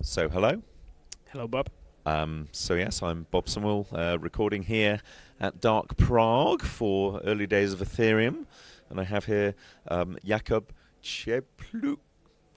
So hello. Hello, Bob. So yes, I'm Bob Samuel, recording here at Dark Prague for early days of Ethereum, and I have here Jakob Czepluch.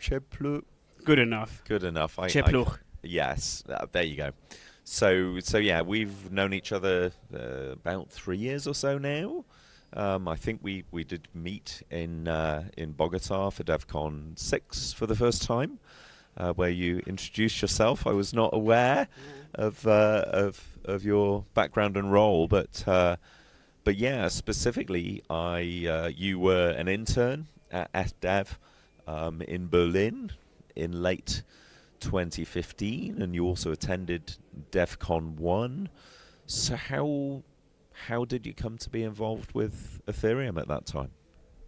Czepluch. Good enough. Good enough. Czepluch. Yes, there you go. So yeah, we've known each other about 3 years or so now. I think we did meet in Bogota for DEVCON 6 for the first time. Where you introduced yourself. I was not aware of your background and role, but yeah, specifically, you were an intern at ETHDEV in Berlin in late 2015, and you also attended DEVCON1. So how did you come to be involved with Ethereum at that time?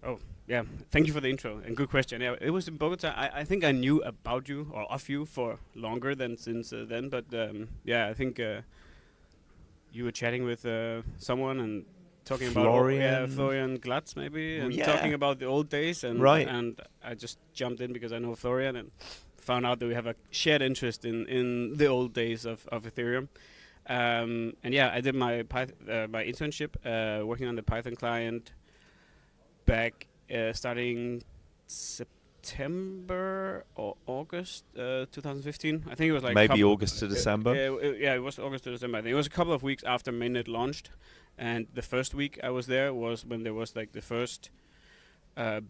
Oh, yeah. Thank you for the intro, and good question. Yeah, it was in Bogota. I think I knew about you, or of you, for longer than since then, but yeah, I think you were chatting with someone and talking about Florian Glatz, maybe, and talking about the old days, and and I just jumped in because I know Florian and found out that we have a shared interest in the old days of Ethereum. And yeah, I did my my internship working on the Python client back starting September or August 2015. I think it was like maybe August to December. Yeah, it was August to December. I think it was a couple of weeks after mainnet launched, and the first week I was there was when there was like the first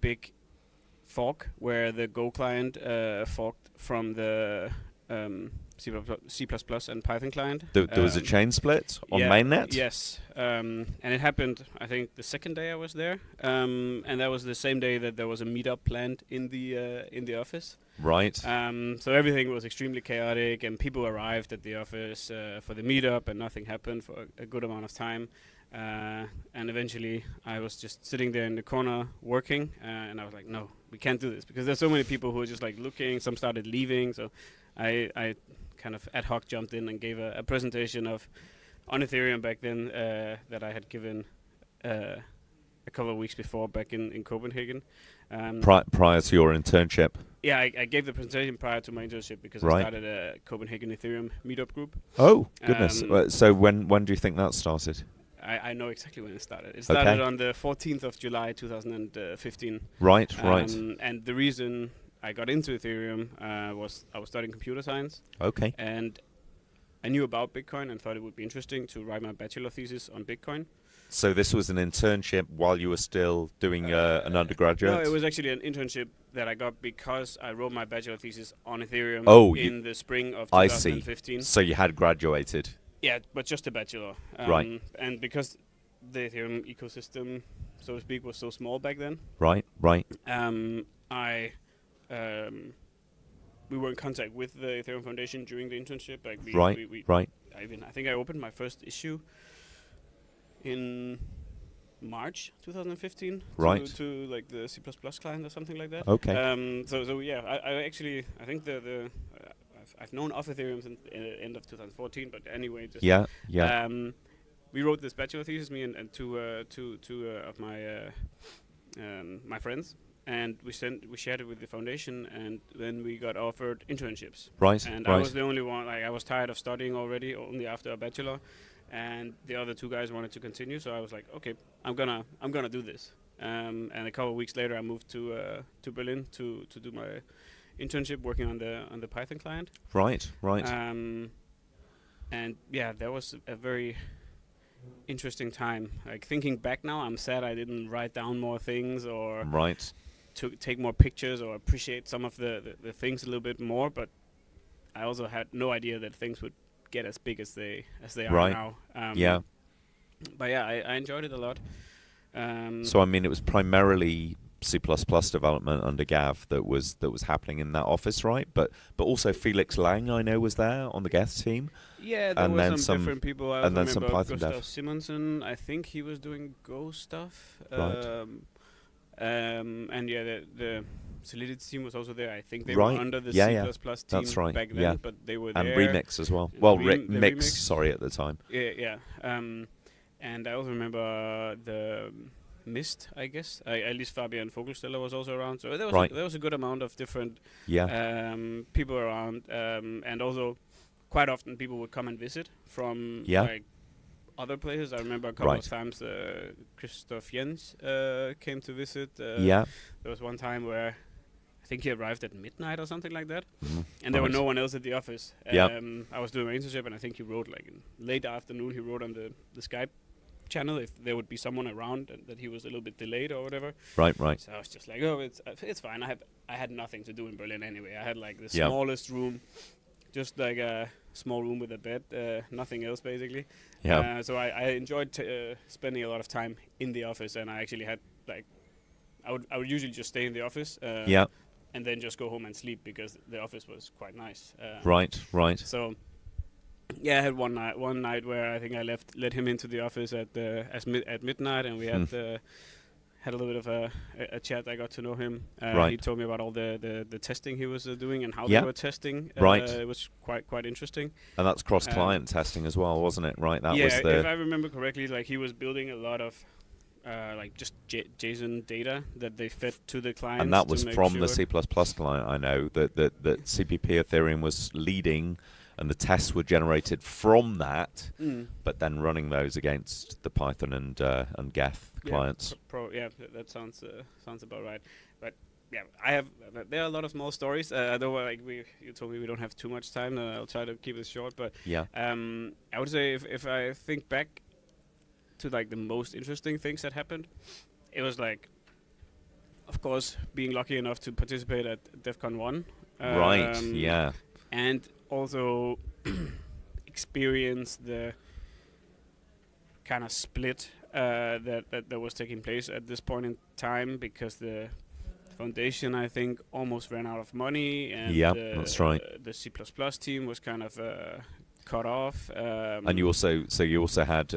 big fork where the Go client forked from the C++ and Python client. There was a chain split on mainnet? Yes. And it happened, I think, the second day I was there. And that was the same day that there was a Meetup planned in the office. Right. So everything was extremely chaotic, and people arrived at the office for the Meetup, and nothing happened for a good amount of time. And eventually I was just sitting there in the corner working, and I was like, no, we can't do this, because there's so many people who were just like looking. Some started leaving, so I kind of ad hoc jumped in and gave a presentation on Ethereum back then that I had given a couple of weeks before back in Copenhagen. Prior to your internship? Yeah, I gave the presentation prior to my internship because I started a Copenhagen Ethereum meetup group. Oh, goodness. So when do you think that started? I know exactly when it started. It started on the 14th of July 2015. Right. And the reason I got into Ethereum was I was studying computer science. Okay. And I knew about Bitcoin and thought it would be interesting to write my bachelor thesis on Bitcoin. So this was an internship while you were still doing an undergraduate? No, it was actually an internship that I got because I wrote my bachelor thesis on Ethereum in the spring of 2015. I see. So you had graduated? Yeah, but just a bachelor. Right. And because the Ethereum ecosystem, so to speak, was so small back then. Right. We were in contact with the Ethereum Foundation during the internship. Like I think I opened my first issue in March 2015 to like the C++ client or something like that. Okay. So yeah, I think I've known of Ethereum since the end of 2014, but anyway, just we wrote this bachelor thesis, me and two of my friends. And we shared it with the foundation, and then we got offered internships. Right. And I was the only one. Like, I was tired of studying already, only after a bachelor, and the other two guys wanted to continue. So I was like, okay, I'm gonna do this. And a couple of weeks later, I moved to Berlin to do my internship, working on the Python client. Right. And yeah, that was a very interesting time. Like, thinking back now, I'm sad I didn't write down more things or to take more pictures or appreciate some of the things a little bit more, but I also had no idea that things would get as big as they are now. But yeah, I enjoyed it a lot. So I mean, it was primarily C++ development under Gav that was happening in that office, right? But also Felix Lang, I know, was there on the guest team. Yeah, there were some different people. I and then remember some Python Gustav dev. Simonsen, I think he was doing Go stuff. Right. And yeah, the Solidity team was also there. I think they Right. were under the Yeah, C++ yeah. team That's right. back then, Yeah. but they were And there. Remix as well. Well, The Mix, Remix. sorry, at the time. Yeah. And I also remember missed, I guess. At least Fabian Vogelsteller was also around, so there was Right. there was a good amount of different Yeah. people around, and also quite often people would come and visit from Yeah. like other places. I remember a couple Right. of times Christoph Jens came to visit. Yeah. There was one time where I think he arrived at midnight or something like that, Mhm. and there were Right. no one else at the office. Yep. I was doing my internship, and I think he wrote like in late afternoon. He wrote on the Skype channel if there would be someone around and that he was a little bit delayed or whatever. Right. So I was just like, oh, it's fine. I had nothing to do in Berlin anyway. I had like the Yep. smallest room, just like a small room with a bed, nothing else basically. Yeah. So I enjoyed spending a lot of time in the office, and I actually had like I would usually just stay in the office. Yeah. And then just go home and sleep because the office was quite nice. Right. So, yeah, I had one night where I think I let him into the office at midnight, and we had had a little bit of a chat. I got to know him. Right. He told me about all the testing he was doing and how Yeah. they were testing. Right. It was quite interesting. And that's cross-client testing as well, wasn't it? Right. That yeah, was if the. I remember correctly, like he was building a lot of like just JSON data that they fed to the clients. And that to was make from sure the C++ client. I know that CPP Ethereum was leading, and the tests were generated from that, but then running those against the Python and Geth clients. That sounds about right. But yeah, I have. There are a lot of small stories. Though, like you told me we don't have too much time. I'll try to keep it short. But Yeah. I would say if I think back to like the most interesting things that happened, it was like, of course, being lucky enough to participate at DEVCON1. Right. Yeah. And also experience the kind of split that was taking place at this point in time, because the foundation, I think, almost ran out of money, and that's right. The C++ team was kind of cut off. And you also had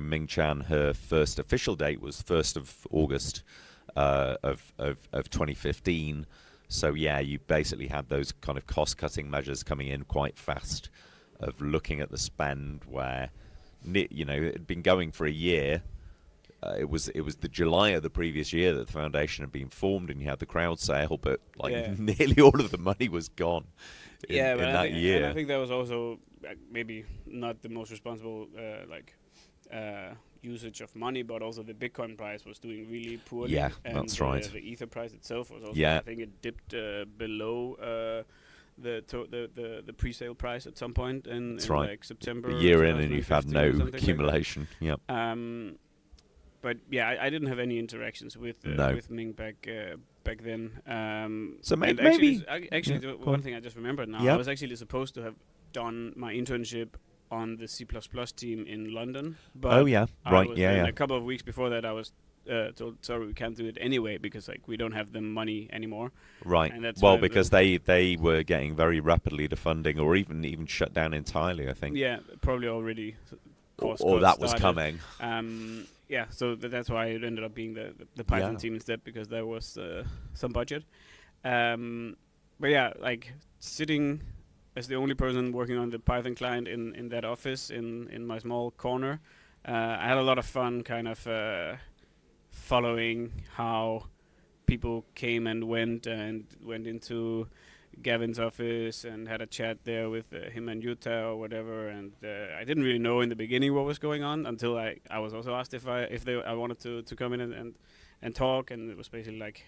Ming Chan. Her first official date was 1st of August of 2015. So yeah, you basically had those kind of cost-cutting measures coming in quite fast, of looking at the spend where, it had been going for a year. It was the July of the previous year that the foundation had been formed, and you had the crowd sale, but nearly all of the money was gone in that year. And I think that was also maybe not the most responsible usage of money, but also the Bitcoin price was doing really poorly. Yeah, and that's right. The Ether price itself was also, Yeah. I think it dipped below the pre-sale price at some point in right. like September. A year in, and you've had no 2015 or something like that. accumulation. Yep. But yeah, I didn't have any interactions with Ming back then. So and maybe actually yeah, one thing I just remembered now. Yep. I was actually supposed to have done my internship on the C++ team in London. But oh yeah, right, yeah. A couple of weeks before that, I was told, sorry, we can't do it anyway because like we don't have the money anymore. Right. And that's well, because they were getting very rapidly the funding, or even shut down entirely, I think. Yeah, probably already. Or that was coming. Yeah, so that's why it ended up being the Python team instead, because there was some budget. But yeah, like sitting as the only person working on the Python client in that office in my small corner, I had a lot of fun kind of following how people came and went into Gavin's office and had a chat there with him and Yuta or whatever, and I didn't really know in the beginning what was going on until I was also asked if I wanted to come in and talk, and it was basically like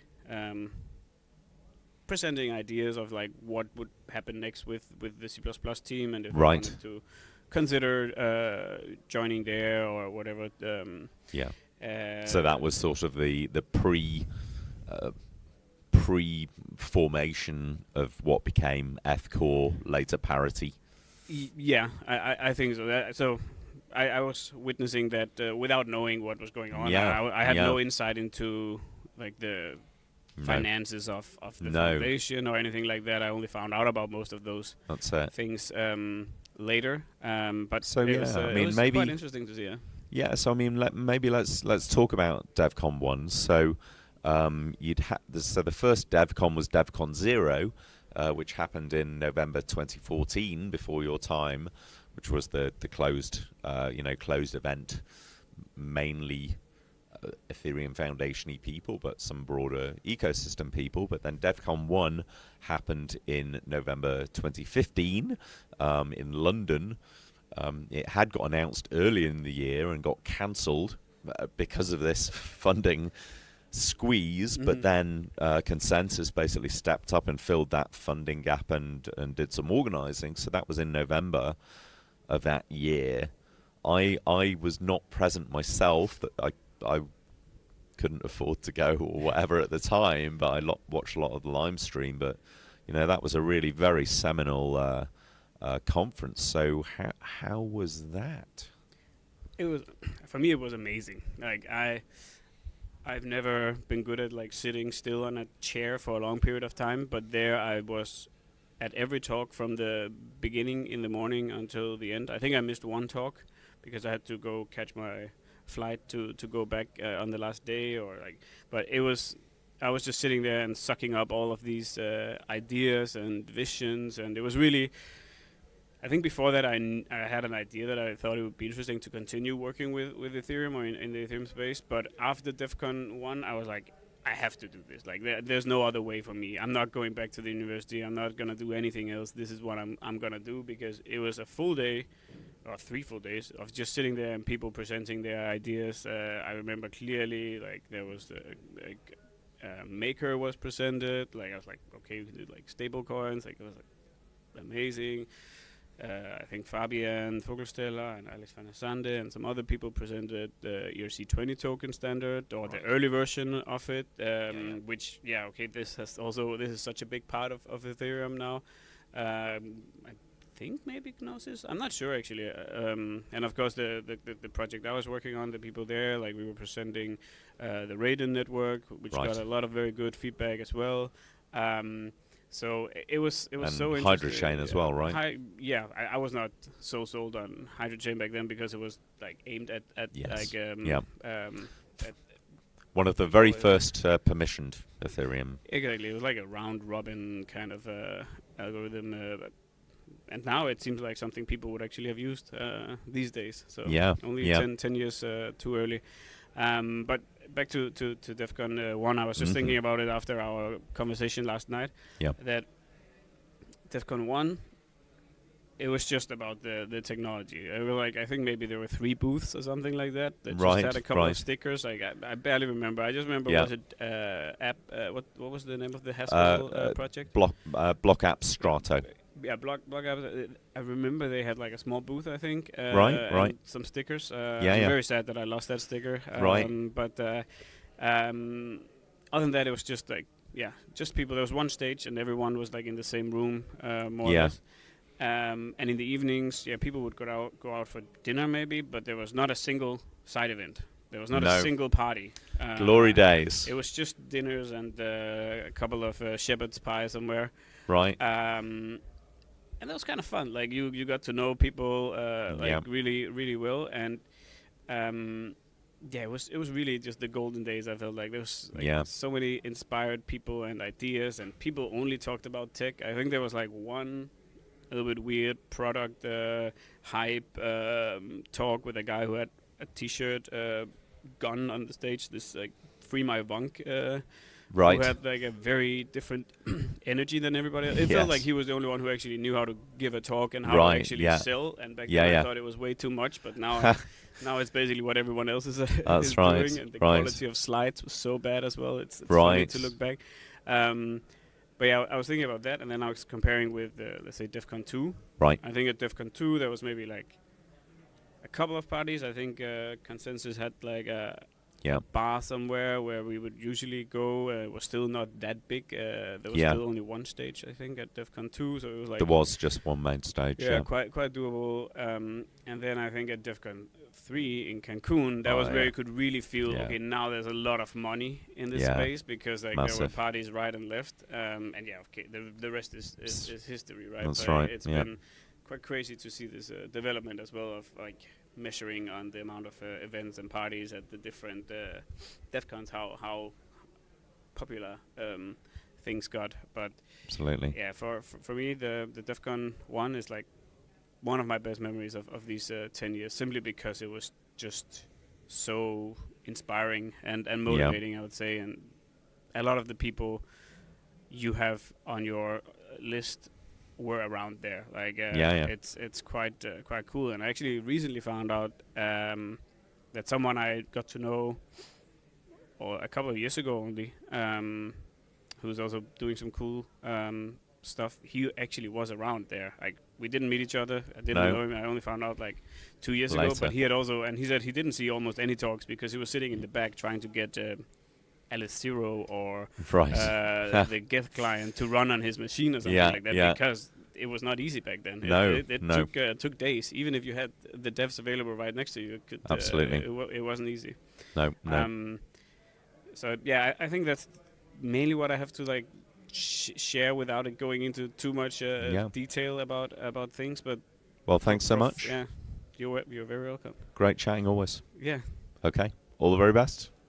presenting ideas of like what would happen next with the C++ team, and if I wanted to consider joining there or whatever. So that was sort of the pre-formation of what became Ethcore, later Parity. Yeah, I think so. I was witnessing that without knowing what was going on. I had no insight into like the finances of the foundation or anything like that. I only found out about most of those things later. But so it was maybe quite interesting to see. Yeah, so I mean, maybe let's talk about DEVCON1. So so the first DEVCON was DEVCON0, which happened in November 2014, before your time, which was the closed event, mainly Ethereum Foundation-y people, but some broader ecosystem people. But then DEVCON1 happened in November 2015 in London. It had got announced early in the year and got cancelled because of this funding squeeze, but then Consensus basically stepped up and filled that funding gap and did some organising. So that was in November of that year. I was not present myself, that I couldn't afford to go or whatever at the time, but I watched a lot of the live stream. But you know, that was a really very seminal conference. So how was that? It was, for me, it was amazing. Like I've never been good at like sitting still on a chair for a long period of time, but there I was at every talk from the beginning in the morning until the end. I think I missed one talk because I had to go catch my flight to go back on the last day, or like. But I was just sitting there and sucking up all of these ideas and visions, and it was really. I think before that I had an idea that I thought it would be interesting to continue working with Ethereum or in the Ethereum space. But after DEVCON1, I was like, I have to do this. Like, there's no other way for me. I'm not going back to the university. I'm not gonna do anything else. This is what I'm gonna do, because it was a full day, or 3 full days of just sitting there and people presenting their ideas. I remember clearly, like there was Maker was presented. Like I was like, okay, we did like stable coins. Like it was like amazing. I think Fabian Vogelsteller and Alex van der Sande and some other people presented the ERC20 token standard, or the early version of it, which, this is such a big part of Ethereum now. I think maybe Gnosis, I'm not sure actually. And of course the project I was working on, the people there, like we were presenting the Raiden network, which got a lot of very good feedback as well. So it was and so interesting. HydroChain as well, right? I was not so sold on HydroChain back then because it was like aimed at one of the very first permissioned Ethereum. Exactly, it was like a round robin kind of algorithm, and now it seems like something people would actually have used these days. So only 10 years too early. But back to DEVCON1, I was just thinking about it after our conversation last night. That DEVCON1, it was just about the technology. I think maybe there were 3 booths or something like that just had a couple of stickers. Like I barely remember. I just remember was it app? What was the name of the Haskell project? Block App Strato. Block Apps. I remember they had like a small booth, I think. Right. Some stickers. I'm very sad that I lost that sticker. But other than that, it was just like, just people. There was one stage and everyone was like in the same room, more or less. And in the evenings, people would go out for dinner maybe, but there was not a single side event. There was not a single party. Glory days. It was just dinners and a couple of shepherd's pie somewhere. Right. And that was kind of fun. Like you got to know people really, really well, and it was really just the golden days. I felt like there was so many inspired people and ideas, and people only talked about tech. I think there was like one a little bit weird product hype talk with a guy who had a T-shirt gun on the stage. This like Free My Bunk. Who had like a very different energy than everybody else. It felt like he was the only one who actually knew how to give a talk and how to actually sell. And back then I thought it was way too much, but now now it's basically what everyone else is doing. And the quality of slides was so bad as well. It's funny to look back. But I was thinking about that, and then I was comparing with, let's say, DEVCON2. Right. I think at DEVCON2 there was maybe like a couple of parties. I think Consensus had like a bar somewhere where we would usually go. It was still not that big. There was still only one stage, I think, at DEVCON2. So it was like... There was just one main stage, quite doable. And then I think at DEVCON3 in Cancun, that was where you could really feel, okay, now there's a lot of money in this space, because like there were parties right and left. And the rest is history, right? That's right. It's been quite crazy to see this development as well of like measuring on the amount of events and parties at the different DEVCONs, how popular things got. But absolutely, for me, the DEVCON1 is like one of my best memories of these 10 years, simply because it was just so inspiring and motivating, I would say. And a lot of the people you have on your list were around there. Like, it's quite cool. And I actually recently found out that someone I got to know a couple of years ago only, who's also doing some cool stuff. He actually was around there. Like, we didn't meet each other. I didn't know him. I only found out like 2 years ago. But he had also, and he said he didn't see almost any talks because he was sitting in the back trying to get Alice0 or the Geth client to run on his machine or something like that, because it was not easy back then. It took days. Even if you had the devs available right next to you, it could, it wasn't easy. No. So yeah, I think that's mainly what I have to like share without it going into too much detail about things. But well, thanks so much. Yeah, you're very welcome. Great chatting always. Yeah. Okay. All the very best.